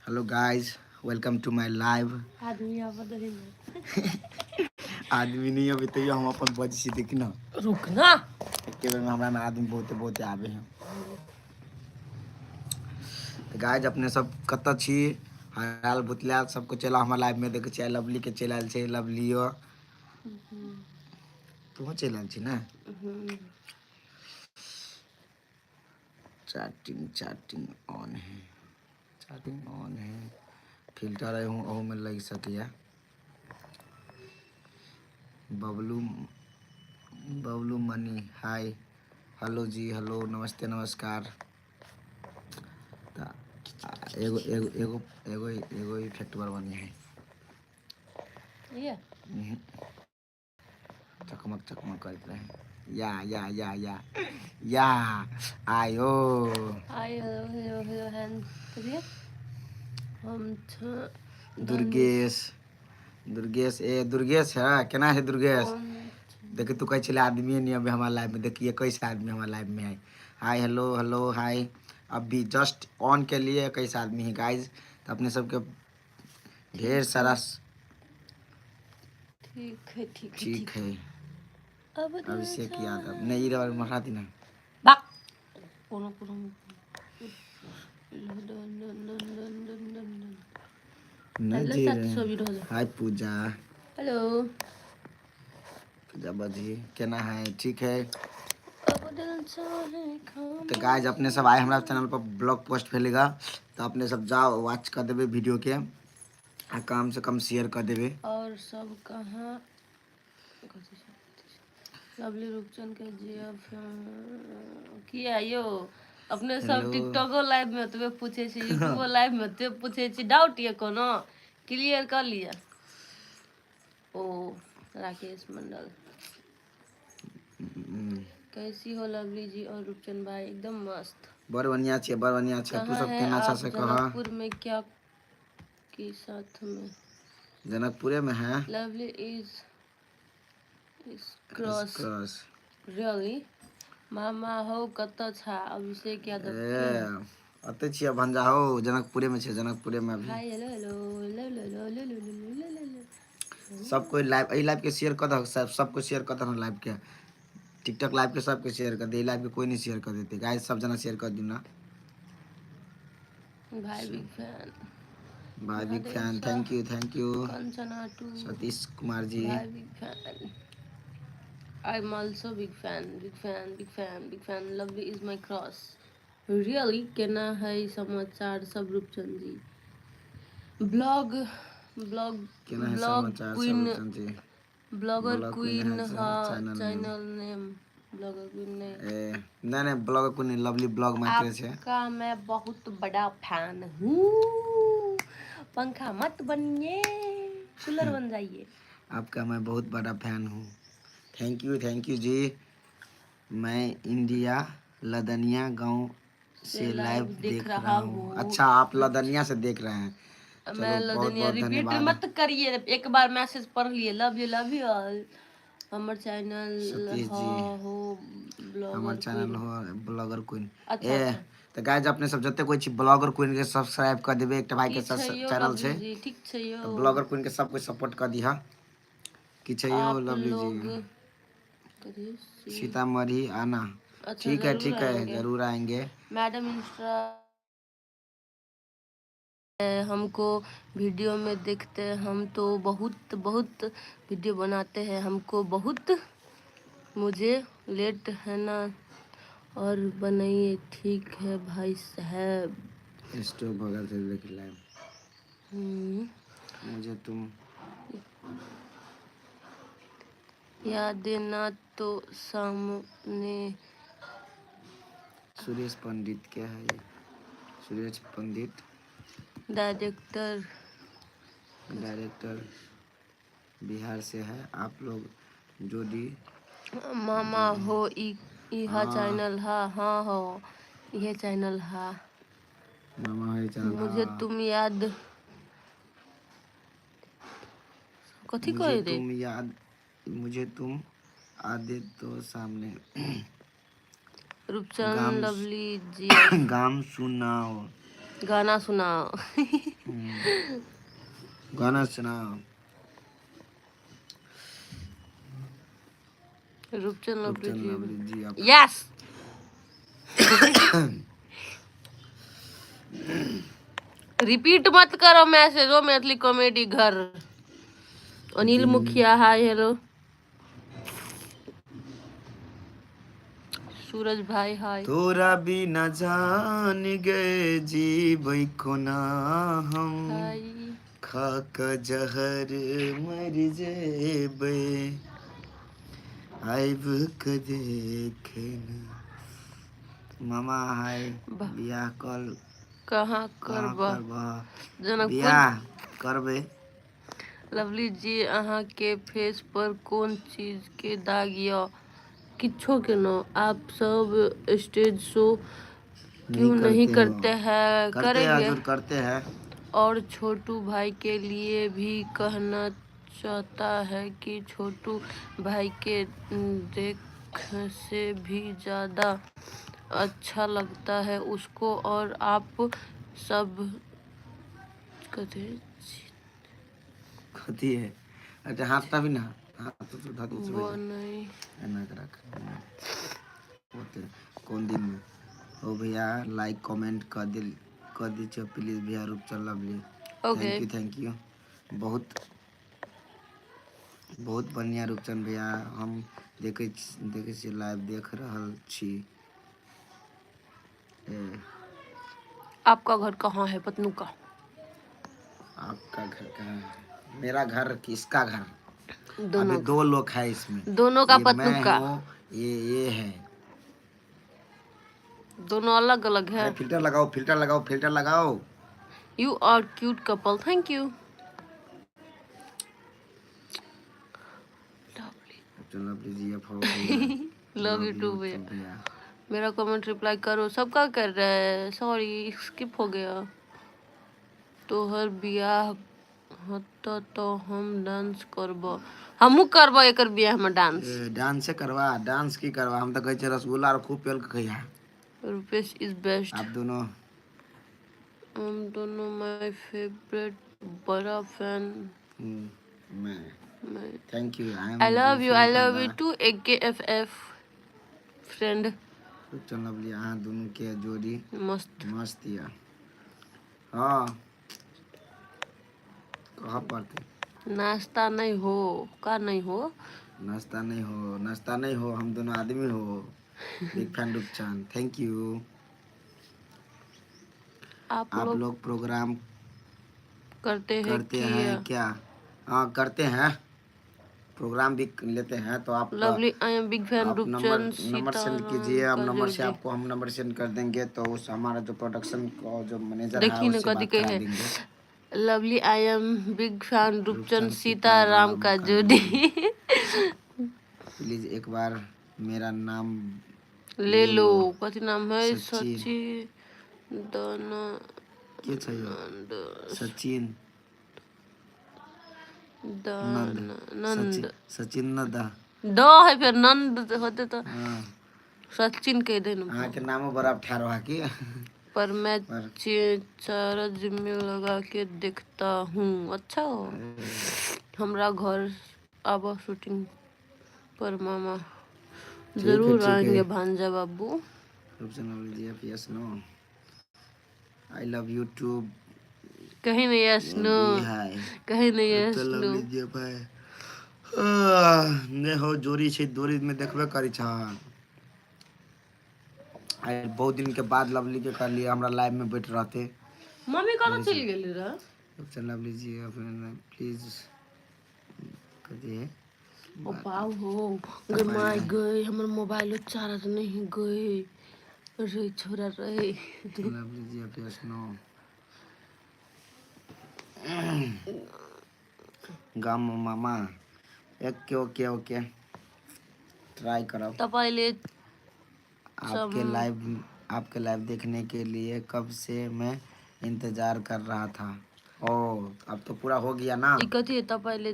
Hello guys, welcome to my live. आदमी आदमी नहीं अभी तो हम अपन बज से देखी ना रुकना एके बेर में हमरा में आदमी बहुते बहुते आवे हैं। तो गाइस अपने सब कत छी हाल भुतलाल सबको चला हमार लाइव में देखे छी। लवली के चल आयल छे, लवलियो तू चल आयल छी ना। चैटिंग चैटिंग ऑन है, चैटिंग ऑन है। फिल्टर है हूँ में लग सकिया। बबलू बबलू मनी हाय, हेलो जी, हेलो, नमस्ते, नमस्कार। एगो एगो एगो एगो एगो इफेक्ट बनी है ये चकमक चकमक करते रहे। या आयो आई हेलो हैंड करिए हम दुर्गेश दुर्गेश दुर्गेश है केना है दुर्गेश। देखिए तू कहे आदमी नहीं अभी हमारे लाइफ में। देखिए कैसे आदमी हमारे लाइफ में है। Hi hello hello hi. अभी जस्ट ऑन के लिए कैसे आदमी है गाइज। तो अपने सबके ढेर सारा ठीक है। अभिषेक यादव नहीं रहा मरा दी ना नहीं जी। हाय पूजा, हेलो पूजा बाजी केना है, ठीक है। तो गाइज अपने सब आए हमारा चैनल पर ब्लॉग पोस्ट फैलेगा तो अपने सब जाओ वॉच कर देवे वीडियो के आ कम से कम शेयर कर देवे। और सब कहाँ लवली रूपचंद के किया यो अपने सब टिकटॉको लाइव में ओतबे पूछे छी, यूट्यूबो लाइव में ओतबे पूछे छी। डाउट ये कोनो क्लियर कर लिया। ओ राकेश मंडल कैसी हो लवली जी और रूपचंद भाई? एकदम मस्त, बड़ बढ़िया छे, बड़ बढ़िया छे। तू सब केना अच्छा से कह। जनकपुर में क्या के साथ में जनकपुरे में है। लवली इज क्रॉस रियली मामा हो कत छा अभिषेक यादव अते छिया भंजा हो जनकपुरे में छे, जनकपुरे में अभी। हाय हेलो हेलो सब कोई लाइव ए लाइव के शेयर कर दो, सबको शेयर कर दो लाइव के। टिकटॉक लाइव के सबके शेयर कर दे, लाइव के कोई नहीं शेयर कर देते गाइस। सब जना शेयर कर दी ना भाई। बिग फैन, भाई big fan, thank you Kanchana to Satish Kumar ji. भाई big fan. I am also big fan, big fan, big fan, big fan. Lovely is my cross really. केना है समाचार सब Rupchand ji? Blog blog blog queen, blogger queen हाँ channel name blogger queen नहीं blogger queen lovely blog मात्र है। आपका मैं बहुत बड़ा फैन हूँ। पंखा मत बनिए, कूलर बन जाइए। आपका मैं बहुत बड़ा फैन हूँ। थैंक यू जी। मैं इंडिया लदनिया गांव से लाइव देख रहा हूँ। अच्छा आप लदनिया से देख रहे हैं। मैं लदनिया रिपीट मत करिए, एक बार मैसेज पढ़ लिए। Love you all. हमर चैनल हो हमर चैनल हो ब्लॉगर क्वीन। तो गाइस अपने सब जते कोई छी ब्लॉगर क्वीन के सब्सक्राइब कर देबे। एक भाई के चैनल छे, ठीक छे यो। तो ब्लॉगर क्वीन के सब कुछ सपोर्ट कर दिहा। कि छे यो लवली जी सीतामढ़ी आना। ठीक है जरूर आएंगे मैडम। इंस्टा हमको वीडियो में देखते हैं, हम तो बहुत बहुत वीडियो बनाते हैं, हमको बहुत मुझे लेट है ना और बनाइए। ठीक है भाई साहब। स्टॉप बगल से देख लाइव। मुझे तुम याद देना तो सामने। सुरेश पंडित क्या है ये? सुरेश पंडित डायरेक्टर बिहार से है। आप लोग जोड़ी मामा हो यह चैनल हाँ हो यह चैनल हा। मामा है चैनल। मुझे तुम याद कथी कहे रे? मुझे तुम आदे तो सामने। रूपचंद गाम लवली जी गाम सुनाओ। गाना सुनाओ। गाना सुनाओ। रूपचंद लवली रूपचंद जी लवली जी आप यस। रिपीट मत करो मैसेज। ओ मैथिली कॉमेडी घर। अनिल दिन मुखिया हाय हेलो। सूरज भाई हाय। तोरा बिना जान गए जीबै कोना हम, हाय खाक जहर मर जेबै, आइब के देखे मामा हाय। बियाह कल कहाँ कहाँ करबा करबह? जनकपुर। बियाह करबै। लवली जी अहाँ के फेस पर कौन चीज के दाग या किच्छो के न? आप सब स्टेज शो क्यों नहीं करते हैं? करते हैं करेंगे। हजूर, करते हैं। और छोटू भाई के लिए भी कहना चाहता है कि छोटू भाई के देख से भी ज़्यादा अच्छा लगता है उसको। और आप सब कथे कथी है? अच्छा हाथ भी ना, हाथ तो धातु से वो हो नहीं एना के रख होते कौन दिन में हो भैया। लाइक कमेंट कर दीजिए प्लीज भैया। Rupchand lovely okay. Thank you बहुत बहुत बढ़िया रूपचंद भैया। हम देखे छी लाइव देख रहल छी। आपका घर कहाँ है पतनू का? आपका घर कहाँ है? मेरा घर किसका घर? दोनों अभी 2 लोग हैं इसमें। दोनों का ये पतनू मैं का। हूँ, ये है। दोनों अलग अलग है। अरे फिल्टर लगाओ, फिल्टर लगाओ, फिल्टर लगाओ। You are cute couple. Thank you. Lovely ji आप हो भैया। लव यू टू भैया। भैया। मेरा कमेंट रिप्लाई करो। सबका कर रहा है। सॉरी स्किप हो गया। तो हर बियाह होता तो हम डांस करब। हमू करब एकर बियाह में डांस। डांस करवा, डांस की करवा? हम तो कहै छै रसगुल्ला और खूब पेल के खइहा। Rupesh is best. आप दोनों हम दोनों माय फेवरेट बड़ा फैन। मैं मैं thank you. I love you too AKFF friend. Rupchand lovely अहाँ दोनों के जोड़ी मस्त। मस्त या। हाँ कहाँ पड़ते? नाश्ता नहीं हो का नहीं हो? नाश्ता नहीं हो, नाश्ता नहीं हो, हम दोनों आदमी हो। Big fan Rupchand thank you. आप आप लोग लोग प्रोग्राम करते करते कि हैं क्या? हाँ करते हैं, प्रोग्राम भी लेते हैं। तो आप lovely I am big fan आप number Rupchand number send Sitaram कीजिए। हम का नंबर से जोड़ी। आपको हम नंबर सेंड कर देंगे। तो उस हमारा जो प्रोडक्शन का जो मैनेजर है देखी न उससे कदी बात के करा है। देंगे। Lovely I am big fan Rupchand Rupchand Sitaram Sitaram का का जोड़ी। जोड़ी प्लीज एक बार मेरा नाम ले लो। कथी नाम है? सचिन दाना के छ यो? सचिन नंद। नंद सचिन नंद। द है फिर नंद होते तो हाँ सचिन कह दे न। अहाँ के नामो बड़ा ठारो है की। पर मैं पर चार्ज में लगा के देखता हूँ। अच्छा हो। हमरा घर आबा शूटिंग पर मामा। ठीक है जरूर ठीक है। आएंगे भांजा बाबू। रूपचंद लवली जी आप yes no I love you too कहीं नहीं यस नो। भी हाय। कहीं नहीं Rupchand yes no. Lovely ji भाई ने हो जोड़ी छै, जोड़ी में देखबे करी छ। आइ बहुत दिन के बाद लवली के कर लिए हमरा लाइव में बैठ रहते। मम्मी कहाँ चली गेली रे? रूपचंद लवली जी अपने प्लीज कथी है ओ पाऊ हो गे तपाई माय है। गए हमर मोबाइल चार्ज नहीं गए रे छोरा रे। रूपचंद लवली जी आप यस नो गाम मामा ओके ओके ओके ट्राई करो। तपाईँले आपके लाइव देखने के लिए कब से मैं इंतजार कर रहा था। ओ अब तो पूरा हो गया ना। ई कथी है? तपाईँले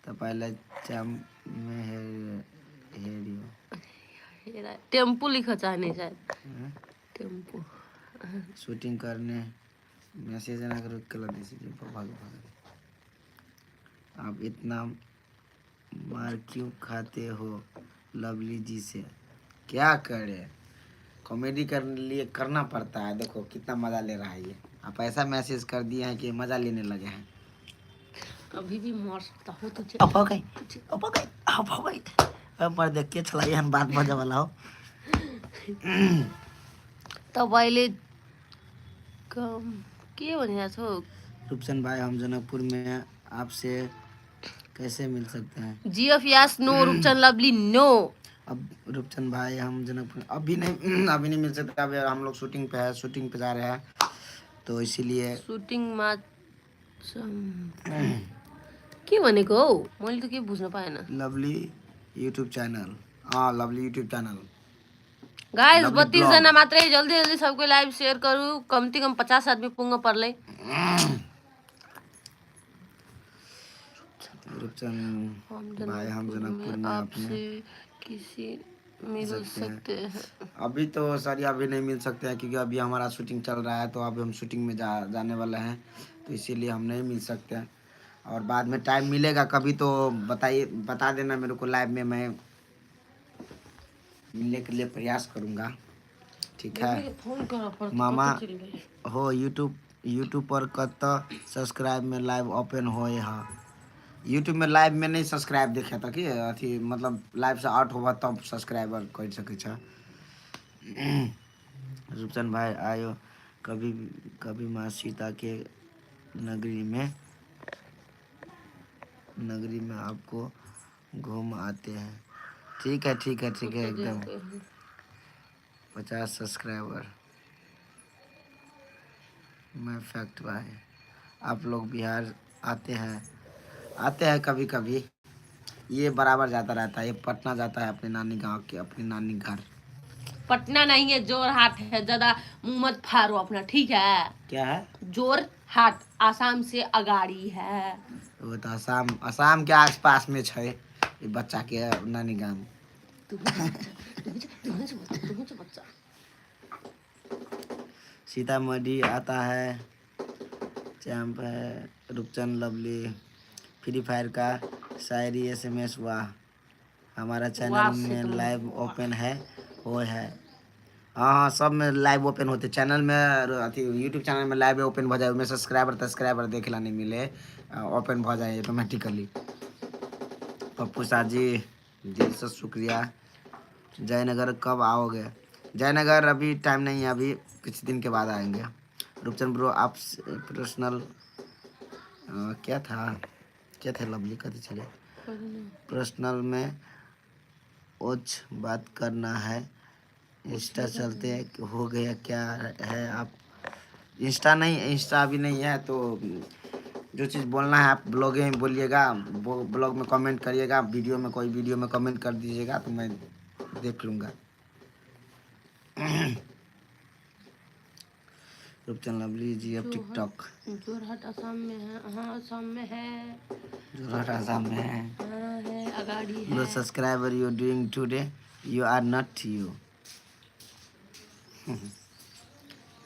तो पहले चम में हेरियो ले रहा है। टेम्पो लिखा चाहने शायद, हाँ? टेम्पो। शूटिंग करने मैसेज ना करो, कलर भाग। आप इतना मार क्यों खाते हो लवली जी से? क्या करे, कॉमेडी करने लिए करना पड़ता है। देखो कितना मज़ा ले रहा है ये। आप ऐसा मैसेज कर दिए हैं कि मज़ा लेने लगे हैं। अभी भी मार सकता हो तुझे। अब हो गई, अब हो गई, अब हो गई। अब पर देख के चला ये बात मजा वाला हो। तब अहिले कम के भनेको छौ? रूपचंद भाई, हम जनकपुर में आपसे कैसे मिल सकते हैं? GF yes no, Rupchand lovely no. अब रूपचंद भाई, हम जनकपुर अभी नहीं मिल सकते। अभी हम लोग शूटिंग पे है, शूटिंग पे जा रहे हैं, तो इसीलिए सुटिङ मा के भनेको हौ? मैले त के बुझ्न पाएन। लवली यूट्यूब चैनल, हाँ lovely YouTube channel. Guys lovely 32 जना मात्रै, जल्दी जल्दी सबको लाइव शेयर करू, कम से कम 50 आदमी पुग्न पर्ले। रूपचंद भाई, हम जनकपुर में आपसे किसी मिल सकते हैं? अभी तो सर अभी नहीं मिल सकते हैं, क्योंकि अभी हमारा शूटिंग चल रहा है, तो अभी हम शूटिंग में जाने वाले हैं, तो इसीलिए हम नहीं मिल सकते हैं। और बाद में टाइम मिलेगा कभी तो बताइए, बता देना मेरे को लाइव में, मैं मिलने के लिए प्रयास करूँगा, ठीक है मामा हो। यूट्यूब पर कत सब्सक्राइब में लाइव ओपन होए हा? यूट्यूब में लाइव में नहीं सब्सक्राइब देखे था कि अथी, मतलब लाइव से आउट होगा तब सब्सक्राइबर कर सके छ। रूपचंद भाई आयो कभी कभी माँ सीता के नगरी में आपको घूम आते हैं। ठीक है ठीक है ठीक है, एकदम 50 सब्सक्राइबर। मैं फैक्ट भाई, आप लोग बिहार आते हैं कभी कभी, ये बराबर जाता रहता है, ये पटना जाता है अपने नानी गांव के, अपनी नानी घर। पटना नहीं है, जोरहाट है। ज्यादा मुंह मत फाड़ो अपना, ठीक है? क्या है? जोरहाट आसाम से अगाड़ी है। वो तो असम के आसपास में है ये बच्चा के नानी गांव। सीतामढ़ी आता है, चैंप है। रूपचंद लवली फ्री फायर का शायरी SMS हुआ। हमारा चैनल में लाइव ओपन है, वो है। हाँ सब में लाइव ओपन होते, चैनल में अथी यूट्यूब चैनल में लाइव ओपन हो जाए, उसमें सब्सक्राइबर देखेला नहीं मिले, ओपन हो जाए ऑटोमेटिकली। पप्पू शाह जी दिल से शुक्रिया। जयनगर कब आओगे? जयनगर अभी टाइम नहीं है, अभी कुछ दिन के बाद आएंगे। रूपचंद ब्रो, आप पर्सनल क्या था लवली कहते चले, पर्सनल में कुछ बात करना है, इंस्टा चलते हो गया क्या है? आप इंस्टा अभी नहीं है, तो जो चीज़ बोलना है आप ब्लॉग में बोलिएगा, ब्लॉग में कमेंट करिएगा, वीडियो में कमेंट कर दीजिएगा, तो मैं देख लूँगा। रूपचंद लवली जी अब टिकटॉक। जोरहाट आसाम में है। हाँ आसाम में है। जोरहाट आसाम में है। हाँ है, अगाड़ी है। No subscriber you doing today, you are not you.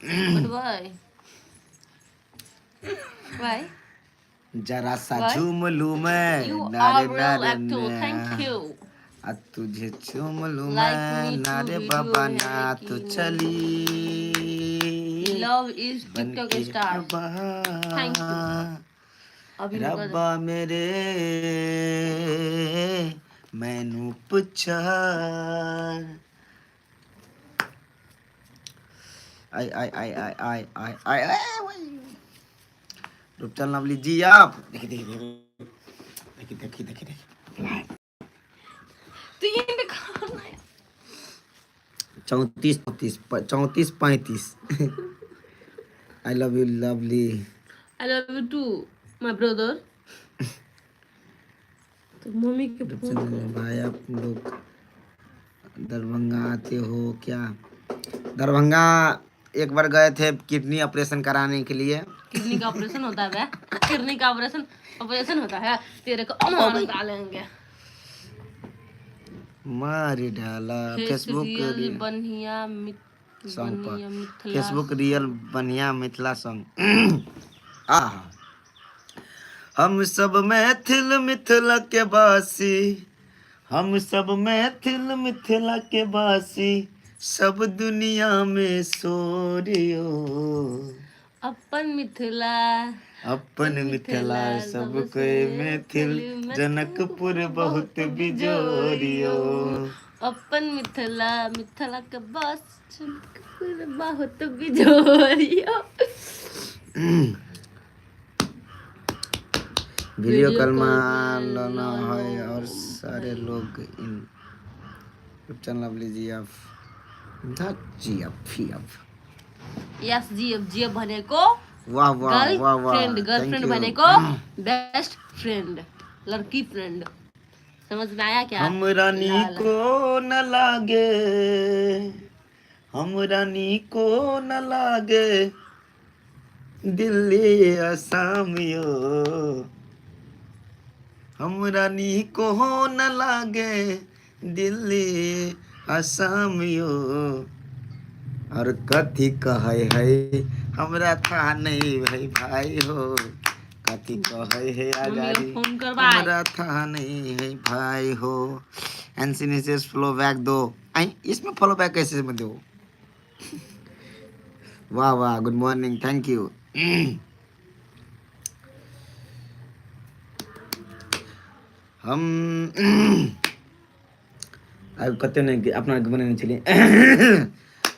But why? Why? जरा सा Why? झूम लूं मैं, You नारे are real नारे actor. Thank you. तुझे झूम लूं Like मैं, me too नारे video बाबा है ना कि तो नहीं? चली Love is TikTok बनके star. अबा। Thank you. अभी रुको रब्बा मेरे मैनू पुछार। आई आई आई आई आई आई आई आई। रूपचंद लवली जी आप देखिए तो ये दिखाना है। 34 35। आई love you lovely. I love you too, my brother. तो मम्मी के फोन रूपचंद भाई, आप लोग दरभंगा आते हो क्या? दरभंगा एक बार गए थे किडनी ऑपरेशन कराने के लिए। किडनी का ऑपरेशन होता है बे? किडनी का ऑपरेशन होता है, तेरे को मार डालेंगे। मारी डाला फेसबुक रियल बनिया सॉन्ग पर बनिया मिथिला फेसबुक रियल बनिया मिथिला सॉन्ग आहा हम सब मैथिल मिथिला के वासी हम सब मैथिल मिथिला के वासी सब दुनिया में सोरियो अपन मिथिला अपन मिथिला सब कोई मैथिल जनकपुर बहुत बिजोरियो अपन मिथिला मिथिला के बस जनकपुर बहुत बिजोरियो वीडियो कॉल में लाना है और सारे लोग इन चैनल लीजिए आप जी आप यस जी भनेको वाह वाह वाह वाह गर्लफ्रेंड भनेको बेस्ट फ्रेंड लड़की फ्रेंड समझ में आया क्या हम रानी को न लागे हम रानी को न लागे दिल्ली असामियो हम रानी को न लागे दिल्ली असामियो और कथी कहे है हमरा था नहीं भाई भाई हो कथी कहे है आगारी हमरा था नहीं है भाई हो एनसीनीसेस फॉलो बैक दो आई इसमें फॉलो बैक कैसे में दो वाह वाह गुड मॉर्निंग थैंक यू हम अब कते नहीं अपना बने नहीं चलिए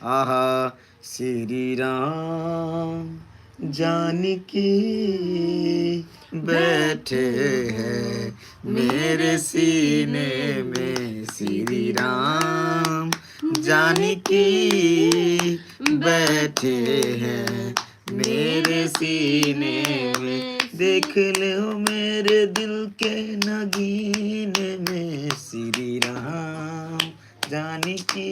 आहा श्री राम जानकी बैठे हैं मेरे सीने में श्री राम जानकी बैठे हैं मेरे सीने में देख लो मेरे दिल के नगीने में श्री राम जानकी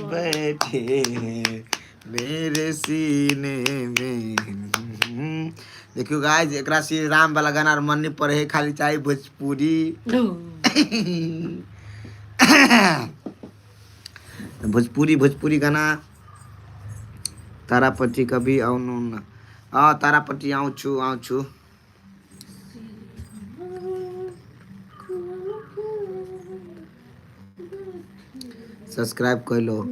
बैठे हैं मेरे सीने में देखियो गाइस एकरा श्री राम वाला गाना और मन नहीं पड़े खाली चाहिए भोजपुरी भोजपुरी गाना तारापट्टी कभी आउनु न तारापट्टी आउँछु सब्सक्राइब कर लो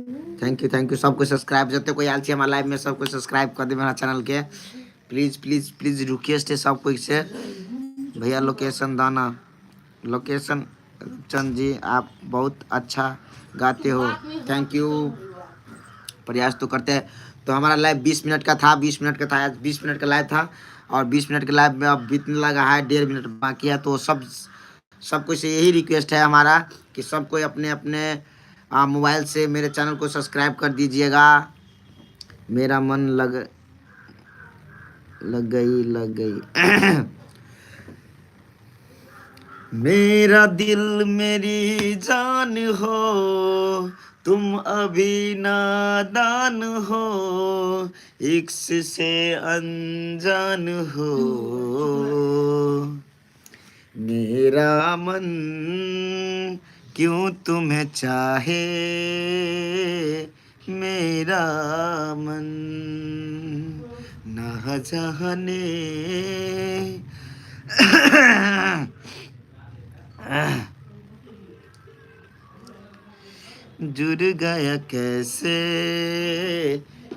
थैंक यू सबको सब्सक्राइब जते कोई आल छी हमारा लाइव में सबको सब्सक्राइब कर दे मेरा चैनल के प्लीज रिक्वेस्ट है सब कोई से भैया लोकेशन दाना लोकेशन चंद जी आप बहुत अच्छा गाते हो थैंक यू प्रयास तो करते हैं तो हमारा लाइव 20 मिनट का था 20 मिनट का था आज 20 मिनट का लाइव था और 20 मिनट के लाइव में अब बीतने लगा है 1.5 मिनट बाकी है तो सब कोई से यही रिक्वेस्ट है हमारा कि सब कोई अपने अपने मोबाइल से मेरे चैनल को सब्सक्राइब कर दीजिएगा मेरा मन लग गई मेरा दिल मेरी जान हो तुम अभी नादान हो इश्क से अनजान हो मेरा मन क्यों तुम्हें चाहे मेरा मन ना जाने जुड़ गया कैसे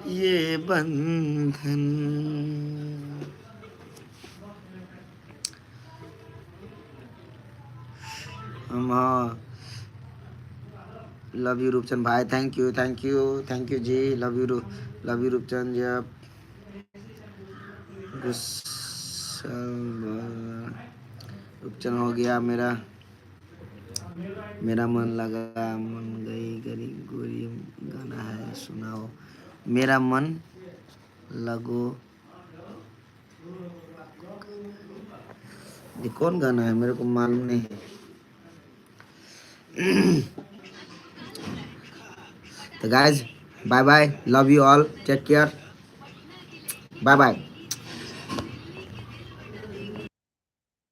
ये बंधन लव यू रूपचंद भाई thank you ji love you Rupchand ji आप रूपचंद हो गया मेरा मन लगा मन गई गरी गोरी गाना है सुनाओ मेरा मन लगो ये कौन गाना है मेरे को मालूम नहीं है तो guys bye bye love you all take care bye bye